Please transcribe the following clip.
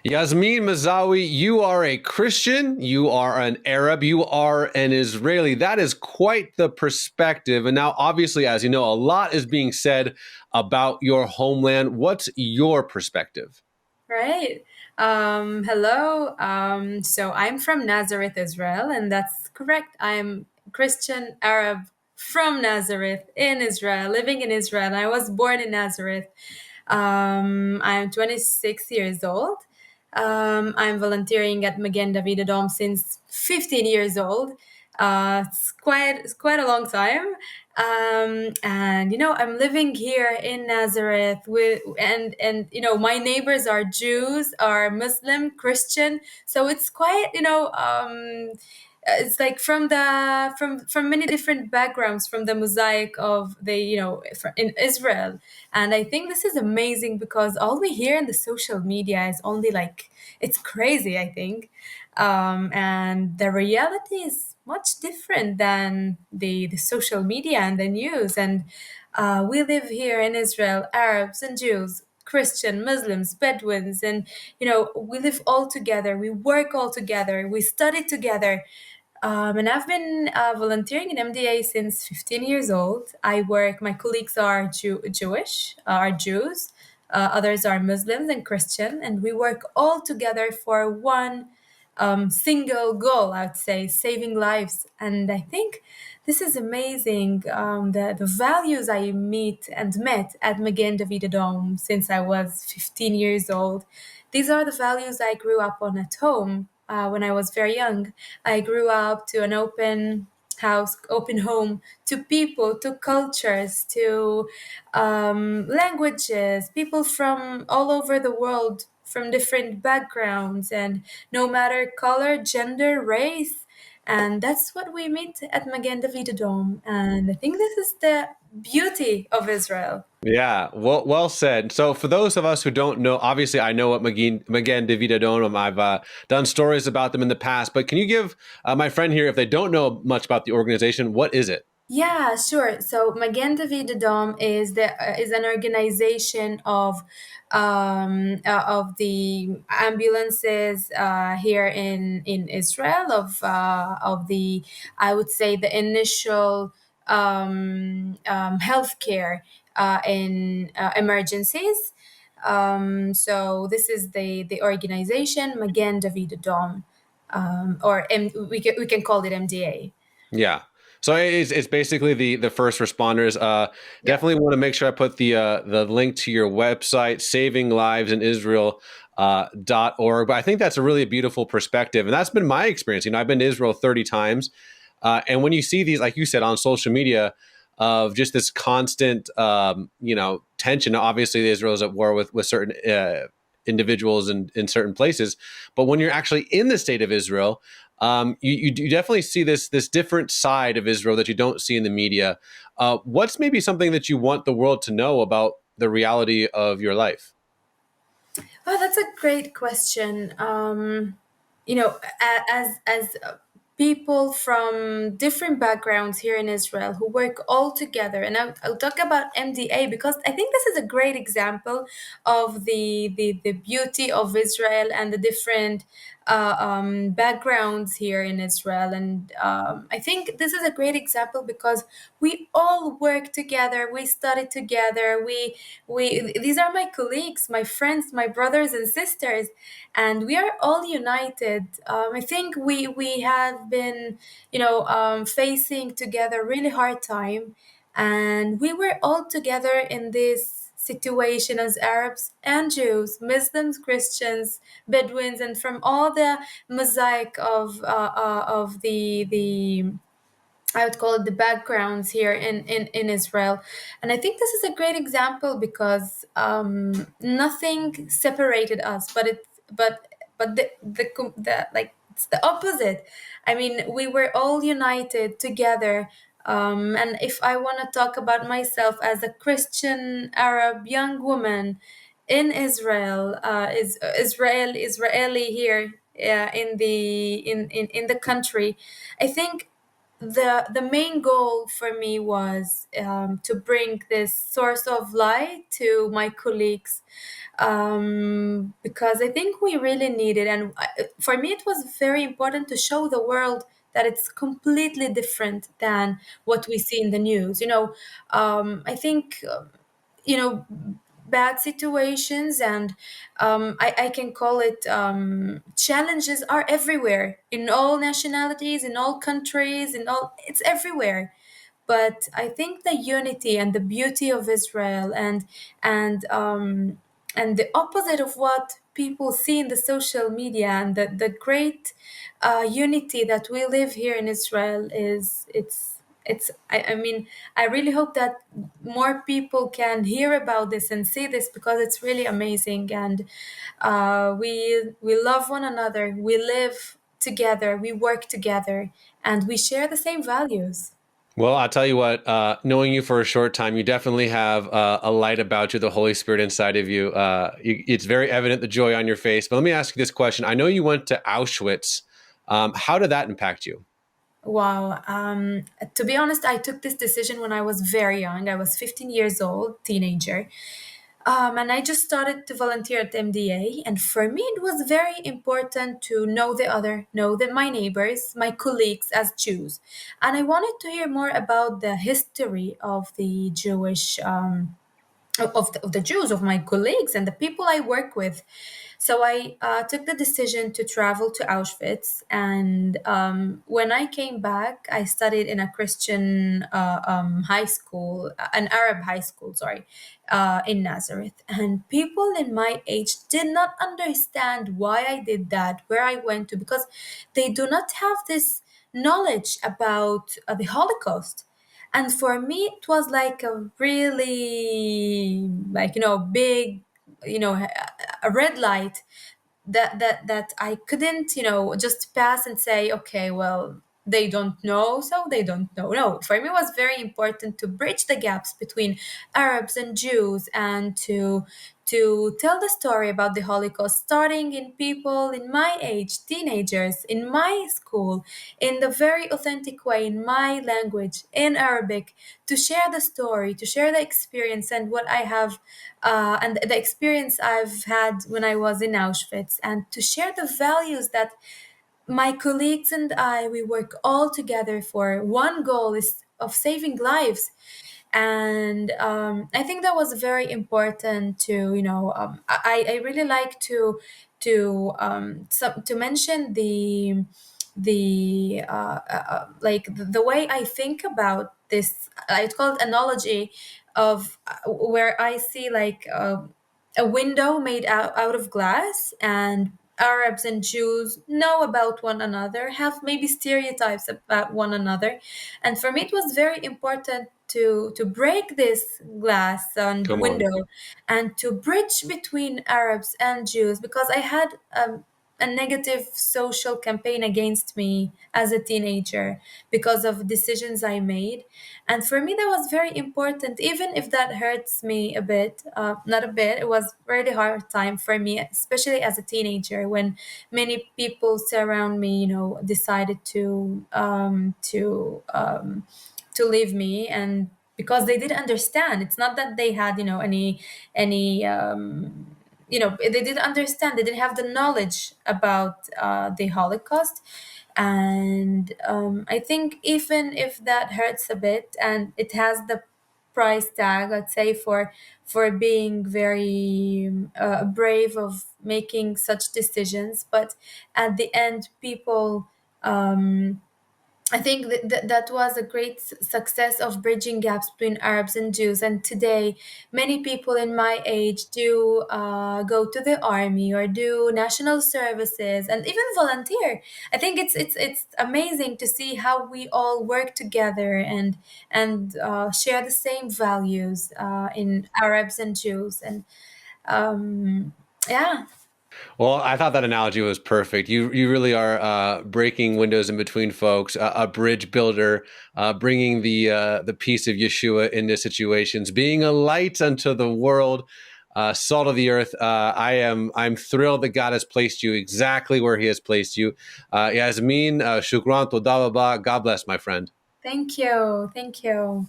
Yasmeen Mazzawi, you are a Christian, you are an Arab, you are an Israeli. That is quite the perspective. And now, obviously, as you know, a lot is being said about your homeland. What's your perspective? Right. Hello. So I'm from Nazareth, Israel, and that's correct. I'm Christian Arab from Nazareth in Israel, living in Israel. I was born in Nazareth. I'm 26 years old. I'm volunteering at Magen David Adom since 15 years old. It's quite a long time. And I'm living here in Nazareth with and my neighbors are Jews, are Muslim, Christian. So it's quite it's like from many different backgrounds from the mosaic of in Israel. And I think this is amazing because all we hear in the social media is only like it's crazy, I think. And the reality is much different than the social media and the news. And we live here in Israel, Arabs and Jews, Christian, Muslims, Bedouins, and we live all together. We work all together. We study together. And I've been volunteering in MDA since 15 years old. My colleagues are Jewish, are Jews, others are Muslims and Christian, and we work all together for one single goal, I would say, saving lives. And I think this is amazing. The values I meet and met at Magen David Adom since I was 15 years old, these are the values I grew up on at home when I was very young. I grew up to an open house, open home to people, to cultures, to languages, people from all over the world, from different backgrounds, and no matter color, gender, race. And that's what we meet at Magen David Adom. And I think this is the beauty of Israel. Yeah, well said. So, for those of us who don't know, obviously, I know what Magen David Adom. I've done stories about them in the past, but can you give my friend here, if they don't know much about the organization, what is it? Yeah, sure. So Magen David Adom is an organization of the ambulances here in Israel of the, I would say, the initial healthcare in emergencies. So this is the organization Magen David Adom, we can call it MDA. Yeah. So it's basically the first responders. Yeah. Definitely want to make sure I put the link to your website, Saving Lives in Israel. .org. But I think that's a really beautiful perspective. And that's been my experience. I've been to Israel 30 times. And when you see these, like you said, on social media, of just this constant, tension. Obviously, Israel is at war with certain individuals in certain places. But when you're actually in the state of Israel, you definitely see this different side of Israel that you don't see in the media. What's maybe something that you want the world to know about the reality of your life? Oh, that's a great question. As people from different backgrounds here in Israel who work all together, and I'll talk about MDA because I think this is a great example of the beauty of Israel and the different backgrounds here in Israel. And I think this is a great example because we all work together, we study together, we these are my colleagues, my friends, my brothers and sisters, and we are all united. I think we have been facing together really hard time, and we were all together in this situation as Arabs and Jews, Muslims, Christians, Bedouins, and from all the mosaic of the I would call it the backgrounds here in Israel. And I think this is a great example because nothing separated us, but the like it's the opposite. I mean, we were all united together. And if I want to talk about myself as a Christian Arab young woman in Israel, Israeli here in the country, I think the main goal for me was to bring this source of light to my colleagues, because I think we really need it. And for me, it was very important to show the world that it's completely different than what we see in the news. I think bad situations and I can call it challenges are everywhere, in all nationalities, in all countries, it's everywhere. But I think the unity and the beauty of Israel and the opposite of what people see in the social media, and the great unity that we live here in Israel is I mean, I really hope that more people can hear about this and see this, because it's really amazing. And we love one another, we live together, we work together, and we share the same values. Well, I'll tell you what, knowing you for a short time, you definitely have a light about you, the Holy Spirit inside of you. It's very evident the joy on your face. But let me ask you this question. I know you went to Auschwitz. How did that impact you? Wow. To be honest, I took this decision when I was very young. I was 15 years old, teenager. And I just started to volunteer at MDA. And for me, it was very important to know the other, know that my neighbors, my colleagues as Jews. And I wanted to hear more about the history of the Jewish of the Jews, of my colleagues and the people I work with. So I took the decision to travel to Auschwitz. And when I came back, I studied in a Christian high school, an Arab high school, sorry, in Nazareth. And people in my age did not understand why I did that, where I went to, because they do not have this knowledge about the Holocaust. And for me, it was like a really, like, big, a red light that I couldn't, just pass and say, okay, well, they don't know, so they don't know. No, for me, it was very important to bridge the gaps between Arabs and Jews, and to tell the story about the Holocaust, starting in people in my age, teenagers, in my school, in the very authentic way, in my language, in Arabic, to share the story, to share the experience and what I have, and the experience I've had when I was in Auschwitz, and to share the values that my colleagues and I, we work all together for. One goal is of saving lives. And I think that was very important to, I really like to mention the way I think about this. I call it analogy of where I see like a window made out of glass, and Arabs and Jews know about one another, have maybe stereotypes about one another. And for me, it was very important to break this glass and Come on. window, and to bridge between Arabs and Jews, because I had a negative social campaign against me as a teenager because of decisions I made. And for me, that was very important, even if that hurts me a bit, not a bit. It was really hard time for me, especially as a teenager, when many people surround me, decided to leave me. And because they didn't understand, it's not that they had, any they didn't understand, they didn't have the knowledge about the Holocaust. And I think even if that hurts a bit, and it has the price tag, I'd say, for being very brave of making such decisions. But at the end, people, I think that was a great success of bridging gaps between Arabs and Jews. And today, many people in my age do go to the army or do national services and even volunteer. I think it's amazing to see how we all work together and share the same values in Arabs and Jews. And yeah. Well, I thought that analogy was perfect. You really are breaking windows in between folks, a bridge builder, bringing the peace of Yeshua into situations, being a light unto the world. salt of the earth. I'm thrilled that God has placed you exactly where He has placed you. Yasmeen, shukran, toda raba. God bless, my friend. Thank you. Thank you.